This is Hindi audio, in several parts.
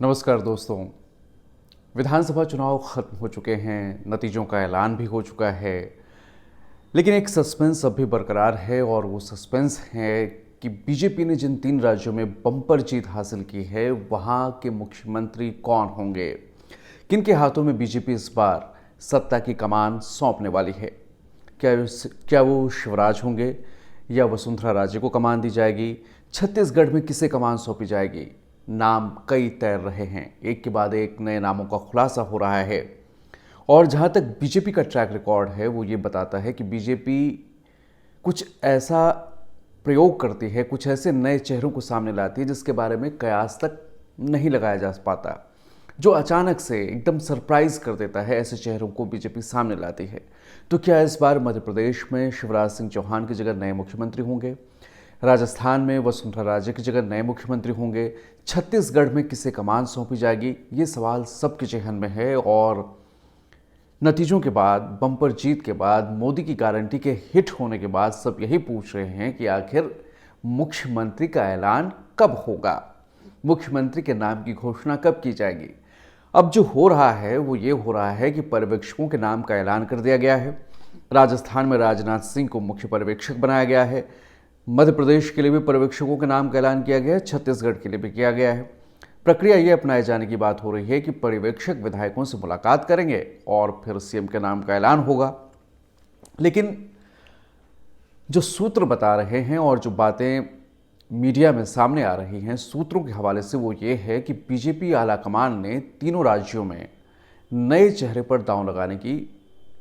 नमस्कार दोस्तों। विधानसभा चुनाव खत्म हो चुके हैं, नतीजों का ऐलान भी हो चुका है, लेकिन एक सस्पेंस अब भी बरकरार है और वो सस्पेंस है कि बीजेपी ने जिन 3 राज्यों में बम्पर जीत हासिल की है, वहाँ के मुख्यमंत्री कौन होंगे, किनके हाथों में बीजेपी इस बार सत्ता की कमान सौंपने वाली है। क्या वो शिवराज होंगे या वसुंधरा राजे को कमान दी जाएगी? छत्तीसगढ़ में किसे कमान सौंपी जाएगी? नाम कई तैर रहे हैं, एक के बाद एक नए नामों का खुलासा हो रहा है। और जहां तक बीजेपी का ट्रैक रिकॉर्ड है वो ये बताता है कि बीजेपी कुछ ऐसा प्रयोग करती है, कुछ ऐसे नए चेहरों को सामने लाती है जिसके बारे में कयास तक नहीं लगाया जा पाता, जो अचानक से एकदम सरप्राइज कर देता है। ऐसे चेहरों को बीजेपी सामने लाती है। तो क्या इस बार मध्य प्रदेश में शिवराज सिंह चौहान की जगह नए मुख्यमंत्री होंगे? राजस्थान में वसुंधरा राजे की जगह नए मुख्यमंत्री होंगे? छत्तीसगढ़ में किसे कमान सौंपी जाएगी? ये सवाल सबके जेहन में है। और नतीजों के बाद, बम्पर जीत के बाद, मोदी की गारंटी के हिट होने के बाद सब यही पूछ रहे हैं कि आखिर मुख्यमंत्री का ऐलान कब होगा, मुख्यमंत्री के नाम की घोषणा कब की जाएगी। अब जो हो रहा है वो ये हो रहा है कि पर्यवेक्षकों के नाम का ऐलान कर दिया गया है। राजस्थान में राजनाथ सिंह को मुख्य पर्यवेक्षक बनाया गया है। मध्य प्रदेश के लिए भी पर्यवेक्षकों के नाम का ऐलान किया गया है, छत्तीसगढ़ के लिए भी किया गया है। प्रक्रिया ये अपनाए जाने की बात हो रही है कि पर्यवेक्षक विधायकों से मुलाकात करेंगे और फिर सीएम के नाम का ऐलान होगा। लेकिन जो सूत्र बता रहे हैं और जो बातें मीडिया में सामने आ रही हैं सूत्रों के हवाले से, वो ये है कि बीजेपी आलाकमान ने तीनों राज्यों में नए चेहरे पर दांव लगाने की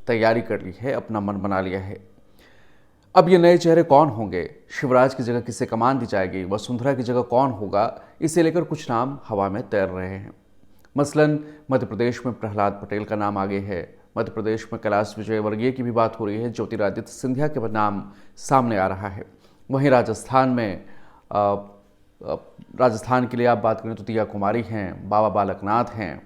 तैयारी कर ली है, अपना मन बना लिया है। अब ये नए चेहरे कौन होंगे, शिवराज की जगह किसे कमान दी जाएगी, वसुंधरा की जगह कौन होगा, इसे लेकर कुछ नाम हवा में तैर रहे हैं। मसलन मध्य प्रदेश में प्रहलाद पटेल का नाम आगे है, मध्य प्रदेश में कैलाश विजयवर्गीय की भी बात हो रही है, ज्योतिरादित्य सिंधिया के नाम सामने आ रहा है। वहीं राजस्थान में राजस्थान के लिए आप बात करें तो दिया कुमारी हैं, बाबा बालकनाथ हैं,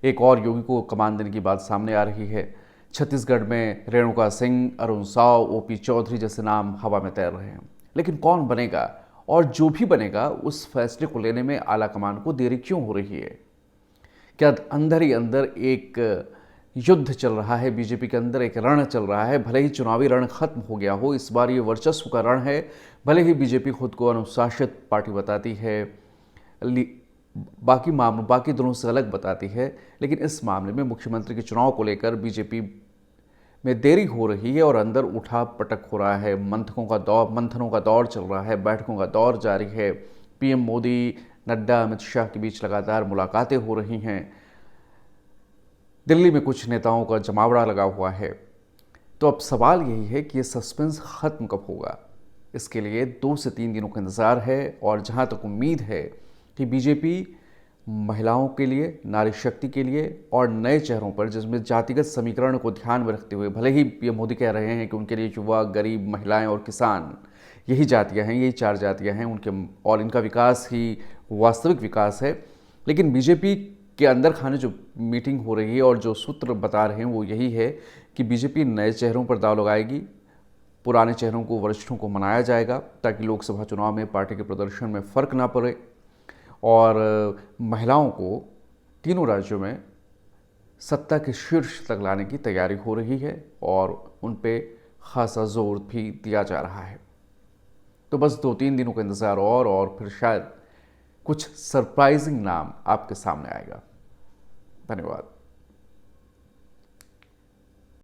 एक और योगी को कमान देने की बात सामने आ रही है। छत्तीसगढ़ में रेणुका सिंह, अरुण साव, ओपी चौधरी जैसे नाम हवा में तैर रहे हैं। लेकिन कौन बनेगा, और जो भी बनेगा उस फैसले को लेने में आलाकमान को देरी क्यों हो रही है? क्या अंदर ही अंदर एक युद्ध चल रहा है, बीजेपी के अंदर एक रण चल रहा है? भले ही चुनावी रण खत्म हो गया हो, इस बार ये वर्चस्व का रण है। भले ही बीजेपी खुद को अनुशासित पार्टी बताती है, बाकी दोनों से अलग बताती है, लेकिन इस मामले में मुख्यमंत्री के चुनाव को लेकर बीजेपी में देरी हो रही है और अंदर उठा पटक हो रहा है। मंथनों का दौर चल रहा है, बैठकों का दौर जारी है। पीएम मोदी, नड्डा, अमित शाह के बीच लगातार मुलाकातें हो रही हैं। दिल्ली में कुछ नेताओं का जमावड़ा लगा हुआ है। तो अब सवाल यही है कि ये सस्पेंस खत्म कब होगा। इसके लिए 2 से 3 दिनों का इंतजार है। और जहां तक उम्मीद है कि बीजेपी महिलाओं के लिए, नारी शक्ति के लिए और नए चेहरों पर, जिसमें जातिगत समीकरण को ध्यान में रखते हुए, भले ही पीएम मोदी कह रहे हैं कि उनके लिए युवा, गरीब, महिलाएं और किसान यही जातियां हैं, यही 4 जातियां हैं उनके, और इनका विकास ही वास्तविक विकास है। लेकिन बीजेपी के अंदर खाने जो मीटिंग हो रही है और जो सूत्र बता रहे हैं वो यही है कि बीजेपी नए चेहरों पर दांव लगाएगी, पुराने चेहरों को, वरिष्ठों को मनाया जाएगा ताकि लोकसभा चुनाव में पार्टी के प्रदर्शन में फर्क ना पड़े। और महिलाओं को तीनों राज्यों में सत्ता के शीर्ष तक लाने की तैयारी हो रही है और उन पे खासा जोर भी दिया जा रहा है। तो बस 2-3 दिनों का इंतज़ार और फिर शायद कुछ सरप्राइजिंग नाम आपके सामने आएगा। धन्यवाद।